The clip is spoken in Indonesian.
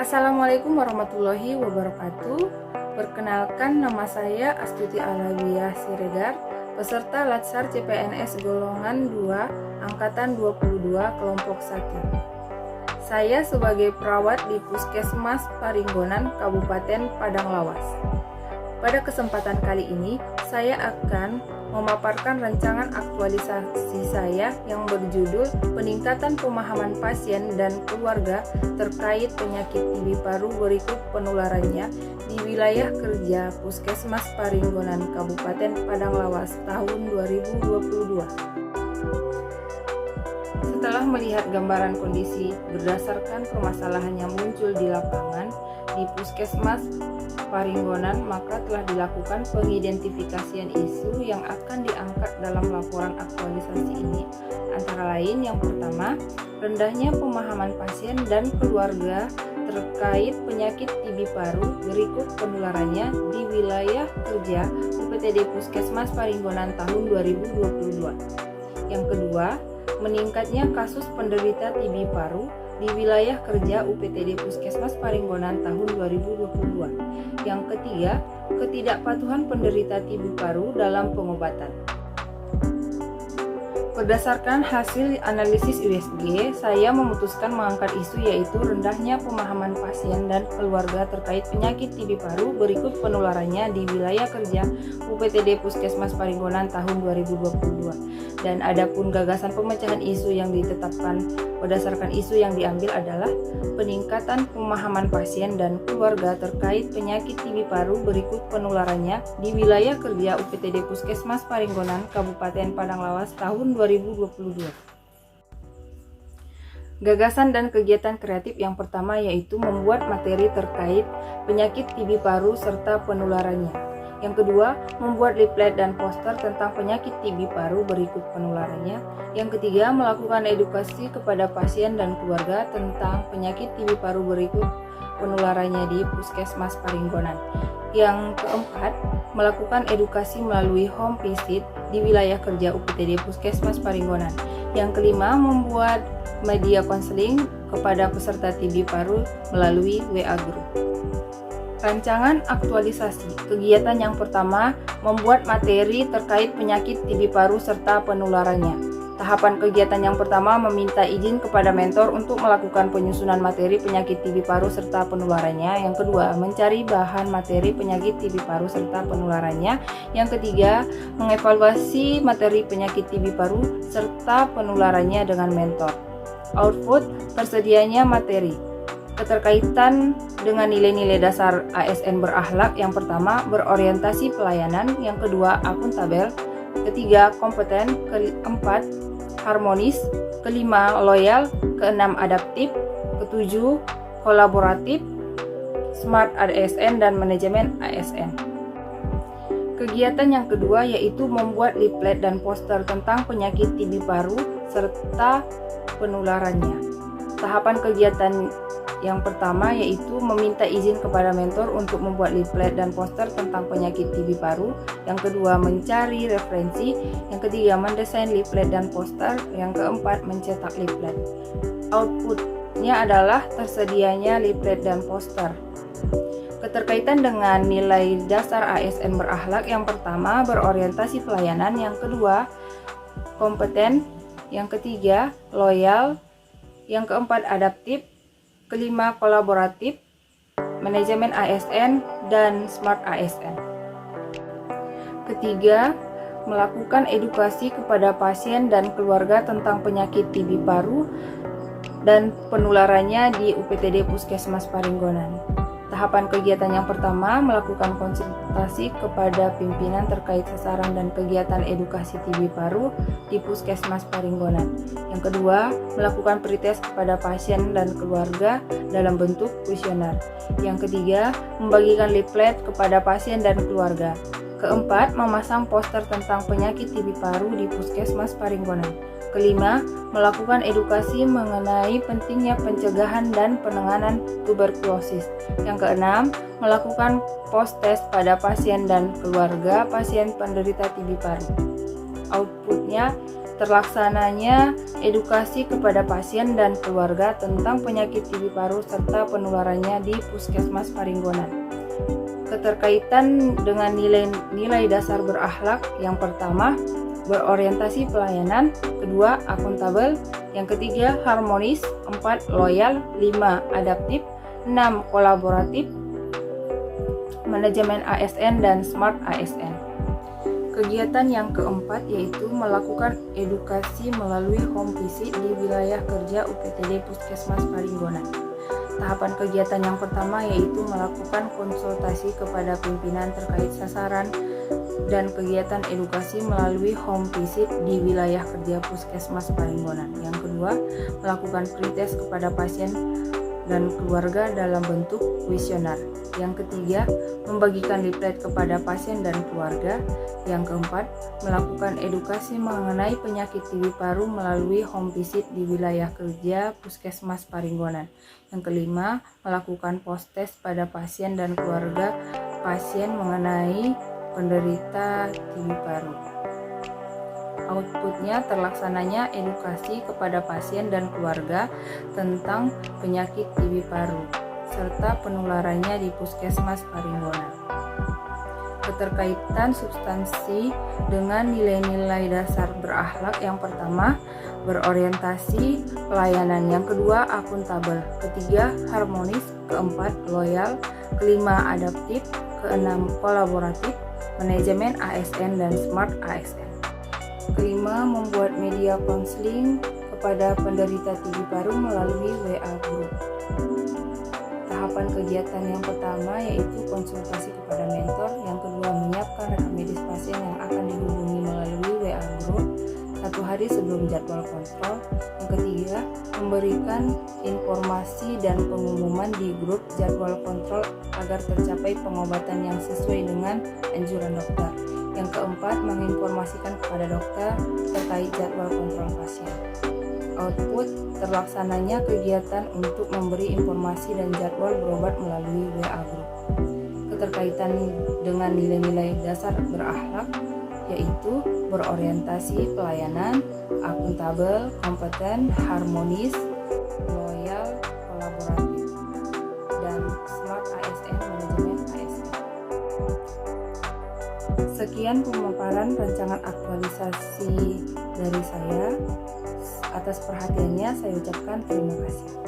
Assalamualaikum warahmatullahi wabarakatuh. Perkenalkan, nama saya Astuti Alawiyah Siregar, peserta Latsar CPNS golongan 2 angkatan 22 kelompok 1. Saya sebagai perawat di Puskesmas Paringgonan Kabupaten Padang Lawas. Pada kesempatan kali ini, saya akan memaparkan rancangan aktualisasi saya yang berjudul Peningkatan Pemahaman Pasien dan Keluarga terkait penyakit TB paru berikut penularannya di wilayah kerja Puskesmas Paringgonan Kabupaten Padang Lawas tahun 2022. Setelah melihat gambaran kondisi berdasarkan permasalahan yang muncul di lapangan di Puskesmas Paringgonan, maka telah dilakukan pengidentifikasian isu yang akan diangkat dalam laporan aktualisasi ini. Antara lain, yang pertama, rendahnya pemahaman pasien dan keluarga terkait penyakit TB paru berikut penularannya di wilayah kerja UPTD Puskesmas Paringgonan tahun 2022. Yang kedua, meningkatnya kasus penderita TB paru di wilayah kerja UPTD Puskesmas Paringgonan tahun 2022. Yang ketiga, ketidakpatuhan penderita TB paru dalam pengobatan. Berdasarkan hasil analisis USG, saya memutuskan mengangkat isu yaitu rendahnya pemahaman pasien dan keluarga terkait penyakit TB paru berikut penularannya di wilayah kerja UPTD Puskesmas Paringgonan tahun 2022. Dan adapun gagasan pemecahan isu yang ditetapkan berdasarkan isu yang diambil adalah peningkatan pemahaman pasien dan keluarga terkait penyakit TB paru berikut penularannya di wilayah kerja UPTD Puskesmas Paringgonan Kabupaten Padang Lawas tahun 2022. Gagasan dan kegiatan kreatif yang pertama yaitu membuat materi terkait penyakit TB paru serta penularannya. Yang kedua, membuat leaflet dan poster tentang penyakit TB paru berikut penularannya. Yang ketiga, melakukan edukasi kepada pasien dan keluarga tentang penyakit TB paru berikut penularannya di Puskesmas Paringgonan. Yang keempat, melakukan edukasi melalui home visit di wilayah kerja UPTD Puskesmas Paringgonan. Yang kelima, membuat media konseling kepada peserta TB paru melalui WA Group. Rancangan aktualisasi. Kegiatan yang pertama, membuat materi terkait penyakit TB paru serta penularannya. Tahapan kegiatan yang pertama meminta izin kepada mentor untuk melakukan penyusunan materi penyakit TB paru serta penularannya. Yang kedua, mencari bahan materi penyakit TB paru serta penularannya. Yang ketiga, mengevaluasi materi penyakit TB paru serta penularannya dengan mentor. Output, tersedianya materi. Keterkaitan dengan nilai-nilai dasar ASN berakhlak. Yang pertama, berorientasi pelayanan. Yang kedua, akuntabel. Ketiga, kompeten. Keempat, harmonis. Kelima, loyal. Keenam, adaptif. Ketujuh, kolaboratif. Smart ASN dan manajemen ASN. Kegiatan yang kedua yaitu membuat leaflet dan poster tentang penyakit TB paru serta penularannya. Tahapan kegiatan yang pertama yaitu meminta izin kepada mentor untuk membuat leaflet dan poster tentang penyakit TB paru. Yang kedua, mencari referensi. Yang ketiga, mendesain leaflet dan poster. Yang keempat, mencetak leaflet. Outputnya adalah tersedianya leaflet dan poster. Keterkaitan dengan nilai dasar ASN berakhlak. Yang pertama, berorientasi pelayanan. Yang kedua, kompeten. Yang ketiga, loyal. Yang keempat, adaptif. Kelima, kolaboratif, manajemen ASN, dan smart ASN. Ketiga, melakukan edukasi kepada pasien dan keluarga tentang penyakit TB paru dan penularannya di UPTD Puskesmas Paringgonan. Tahapan kegiatan yang pertama, melakukan konsultasi kepada pimpinan terkait sasaran dan kegiatan edukasi TB paru di Puskesmas Paringgonan. Yang kedua, melakukan pretest kepada pasien dan keluarga dalam bentuk kuesioner. Yang ketiga, membagikan leaflet kepada pasien dan keluarga. Keempat, memasang poster tentang penyakit TB paru di Puskesmas Paringgonan. Kelima, melakukan edukasi mengenai pentingnya pencegahan dan penanganan tuberkulosis. Yang keenam, melakukan post-test pada pasien dan keluarga pasien penderita TB paru. Outputnya terlaksananya edukasi kepada pasien dan keluarga tentang penyakit TB paru serta penularannya di Puskesmas Paringgonan. Keterkaitan dengan nilai dasar berakhlak, yang pertama berorientasi pelayanan, kedua akuntabel, yang ketiga harmonis, 4 loyal, 5 adaptif, 6 kolaboratif, manajemen ASN dan smart ASN. Kegiatan yang keempat yaitu melakukan edukasi melalui home visit di wilayah kerja UPTD Puskesmas Paringgonan. Tahapan kegiatan yang pertama yaitu melakukan konsultasi kepada pimpinan terkait sasaran dan kegiatan edukasi melalui home visit di wilayah kerja Puskesmas Paringgonan. Yang kedua, melakukan pretest kepada pasien dan keluarga dalam bentuk kuesioner. Yang ketiga, membagikan leaflet kepada pasien dan keluarga. Yang keempat, melakukan edukasi mengenai penyakit TB paru melalui home visit di wilayah kerja Puskesmas Paringgonan. Yang kelima, melakukan post test pada pasien dan keluarga pasien mengenai penderita TB paru. Outputnya terlaksananya edukasi kepada pasien dan keluarga tentang penyakit TB paru serta penularannya di Puskesmas Paringgonan. Keterkaitan substansi dengan nilai-nilai dasar berakhlak, yang pertama berorientasi pelayanan, yang kedua akuntabel, ketiga harmonis, keempat loyal, kelima adaptif, keenam kolaboratif, manajemen ASN dan smart ASN. Kelima, membuat media konseling kepada penderita TB paru melalui WA group. Tahapan kegiatan yang pertama yaitu konsultasi kepada mentor, yang kedua menyiapkan rekam medis pasien yang akan dihubungi melalui WA group 1 hari sebelum jadwal kontrol, yang ketiga memberikan informasi dan pengumuman di grup jadwal kontrol agar tercapai pengobatan yang sesuai dengan anjuran dokter. Yang keempat, menginformasikan kepada dokter terkait jadwal kontrol pasien. Output terlaksananya kegiatan untuk memberi informasi dan jadwal berobat melalui WA group. Keterkaitan dengan nilai-nilai dasar berakhlak yaitu berorientasi pelayanan, akuntabel, kompeten, harmonis, loyal, kolaboratif, dan smart ASN, manajemen ASN. Sekian pemaparan rancangan aktualisasi dari saya. Atas perhatiannya saya ucapkan terima kasih.